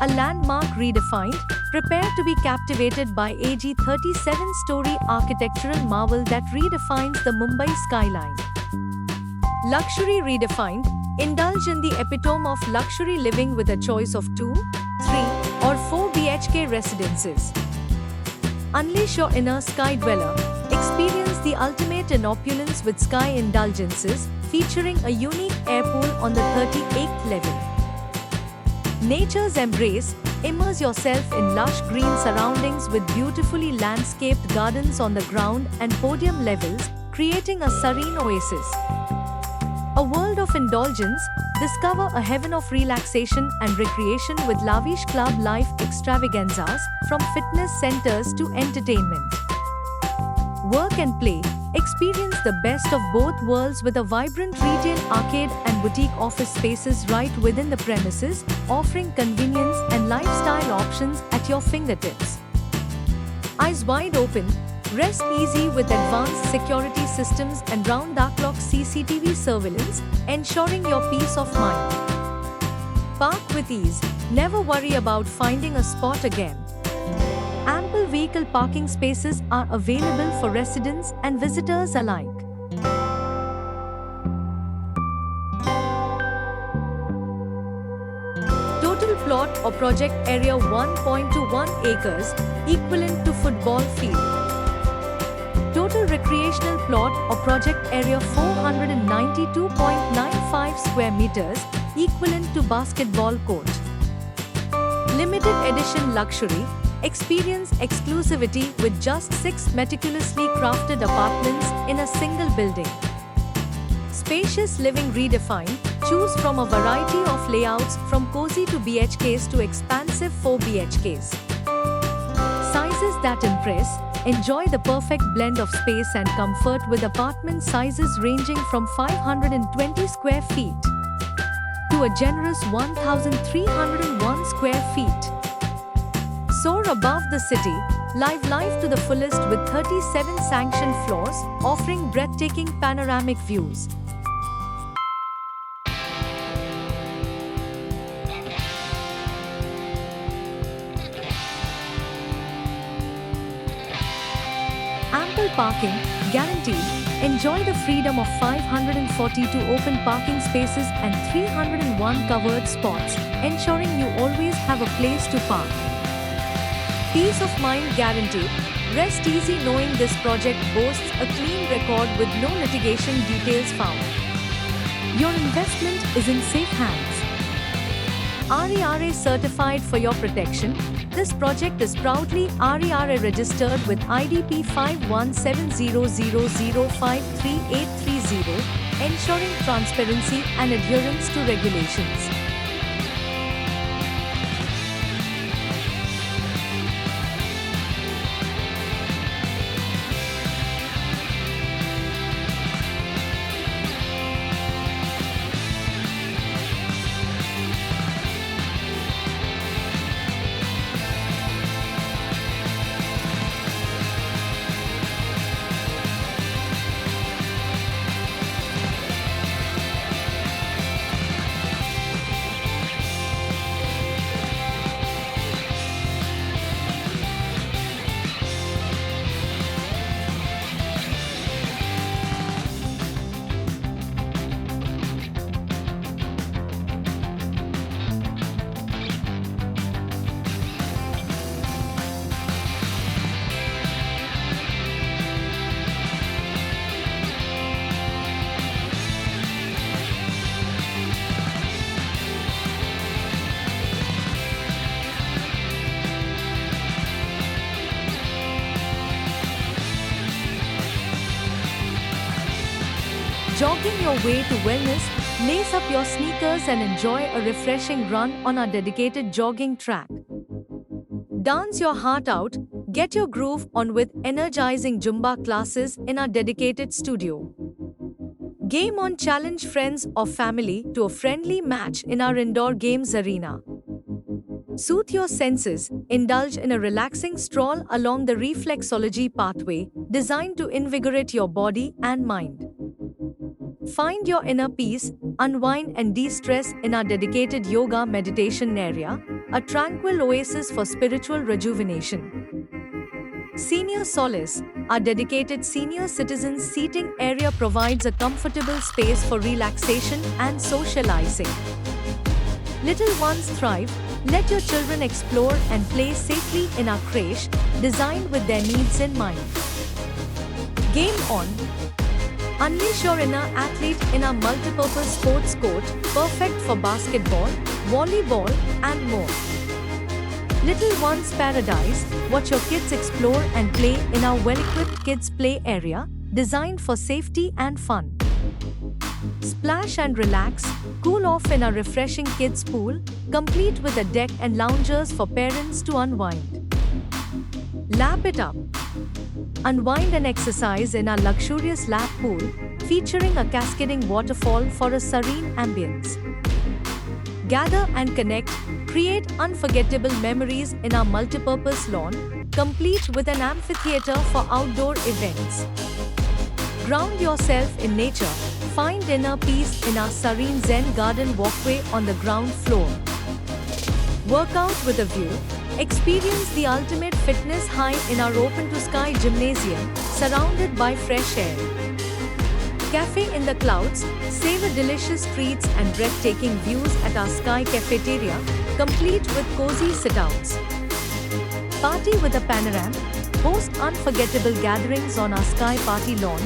A landmark redefined, prepare to be captivated by AG 37-story architectural marvel that redefines the Mumbai skyline. Luxury redefined, indulge in the epitome of luxury living with a choice of 2, 3, or 4 BHK residences. Unleash your inner sky dweller. Experience the ultimate in opulence with Sky Indulgences, featuring a unique air pool on the 38th level. Nature's embrace. Immerse yourself in lush green surroundings with beautifully landscaped gardens on the ground and podium levels, creating a serene oasis. A world of indulgence. Discover a heaven of relaxation and recreation with lavish club life extravaganzas, from fitness centers to entertainment. Work and play. Experience the best of both worlds with a vibrant retail arcade and boutique office spaces right within the premises, offering convenience and lifestyle options at your fingertips. Eyes wide open. Rest easy with advanced security systems and round-the-clock CCTV surveillance, ensuring your peace of mind. Park with ease. Never worry about finding a spot again. Ample vehicle parking spaces are available for residents and visitors alike. Total plot or project area 1.21 acres, equivalent to football field. Total recreational plot or project area 492.95 square meters, equivalent to basketball court. Limited edition luxury. Experience exclusivity with just 6 meticulously crafted apartments in a single building. Spacious living redefined. Choose from a variety of layouts from cozy 2 BHKs to expansive 4 BHKs. Sizes that impress. Enjoy the perfect blend of space and comfort with apartment sizes ranging from 520 square feet to a generous 1,301 square feet. Soar above the city. Live life to the fullest with 37 sanctioned floors, offering breathtaking panoramic views. Ample parking, guaranteed. Enjoy the freedom of 542 open parking spaces and 301 covered spots, ensuring you always have a place to park. Peace of mind guaranteed. Rest easy knowing this project boasts a clean record with no litigation details found. Your investment is in safe hands. RERA certified for your protection. This project is proudly RERA registered with IDP 517000533830, ensuring transparency and adherence to regulations. Jogging your way to wellness, lace up your sneakers and enjoy a refreshing run on our dedicated jogging track. Dance your heart out, get your groove on with energizing Zumba classes in our dedicated studio. Game on, challenge friends or family to a friendly match in our indoor games arena. Soothe your senses, indulge in a relaxing stroll along the reflexology pathway designed to invigorate your body and mind. Find your inner peace, unwind and de-stress in our dedicated yoga meditation area, a tranquil oasis for spiritual rejuvenation. Senior Solace, our dedicated senior citizens seating area provides a comfortable space for relaxation and socializing. Little ones thrive. Let your children explore and play safely in our creche, designed with their needs in mind. Game on. Unleash your inner athlete in our multipurpose sports court, perfect for basketball, volleyball, and more. Little One's Paradise, watch your kids explore and play in our well-equipped kids' play area, designed for safety and fun. Splash and relax, cool off in our refreshing kids' pool, complete with a deck and loungers for parents to unwind. Lap it up. Unwind and exercise in our luxurious lap pool, featuring a cascading waterfall for a serene ambience. Gather and connect, create unforgettable memories in our multipurpose lawn, complete with an amphitheater for outdoor events. Ground yourself in nature, find inner peace in our serene Zen garden walkway on the ground floor. Work out with a view, experience the ultimate fitness high in our open-to-sky gymnasium, surrounded by fresh air. Cafe in the clouds, savor delicious treats and breathtaking views at our Sky Cafeteria, complete with cozy sit-outs. Party with a panorama, host unforgettable gatherings on our Sky Party lawn,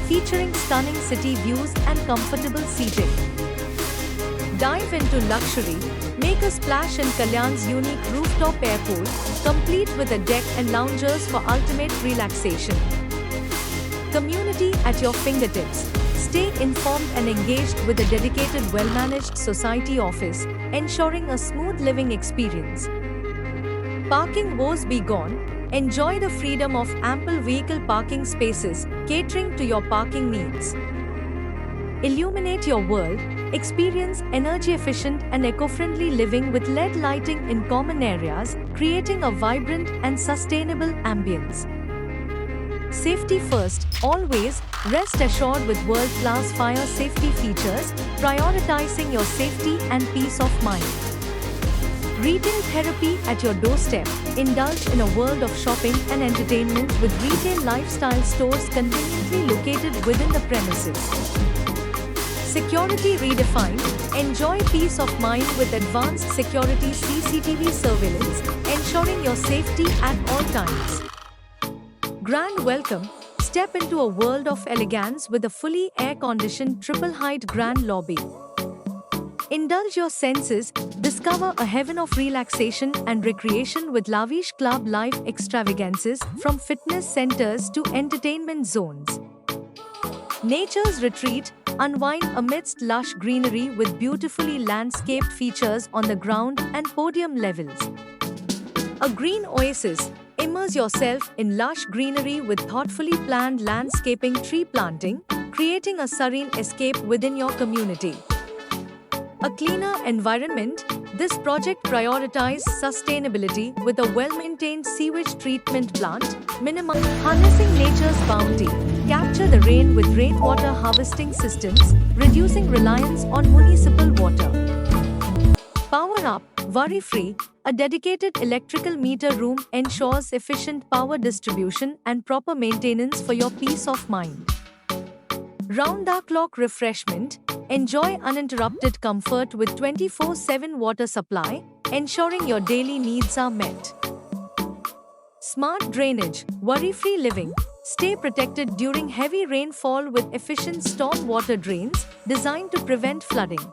featuring stunning city views and comfortable seating. Dive into luxury, make a splash in Kalyan's unique rooftop air pool, complete with a deck and loungers for ultimate relaxation. Community at your fingertips. Stay informed and engaged with a dedicated well-managed society office, ensuring a smooth living experience. Parking woes be gone. Enjoy the freedom of ample vehicle parking spaces, catering to your parking needs. Illuminate your world. Experience energy-efficient and eco-friendly living with LED lighting in common areas, creating a vibrant and sustainable ambience. Safety first, always. Rest assured with world-class fire safety features, prioritizing your safety and peace of mind. Retail therapy at your doorstep. Indulge in a world of shopping and entertainment with retail lifestyle stores conveniently located within the premises. Security redefined. Enjoy peace of mind with advanced security CCTV surveillance, ensuring your safety at all times. Grand welcome. Step into a world of elegance with a fully air-conditioned triple-height grand lobby. Indulge your senses, discover a heaven of relaxation and recreation with lavish club life extravagances from fitness centers to entertainment zones. Nature's retreat, unwind amidst lush greenery with beautifully landscaped features on the ground and podium levels. A green oasis, immerse yourself in lush greenery with thoughtfully planned landscaping tree planting, creating a serene escape within your community. A cleaner environment, this project prioritizes sustainability with a well-maintained sewage treatment plant, harnessing nature's bounty, capture the rain with rainwater harvesting systems, reducing reliance on municipal water. Power up, worry-free, a dedicated electrical meter room ensures efficient power distribution and proper maintenance for your peace of mind. Round-the-clock refreshment, enjoy uninterrupted comfort with 24/7 water supply, ensuring your daily needs are met. Smart drainage, worry-free living, stay protected during heavy rainfall with efficient storm water drains designed to prevent flooding.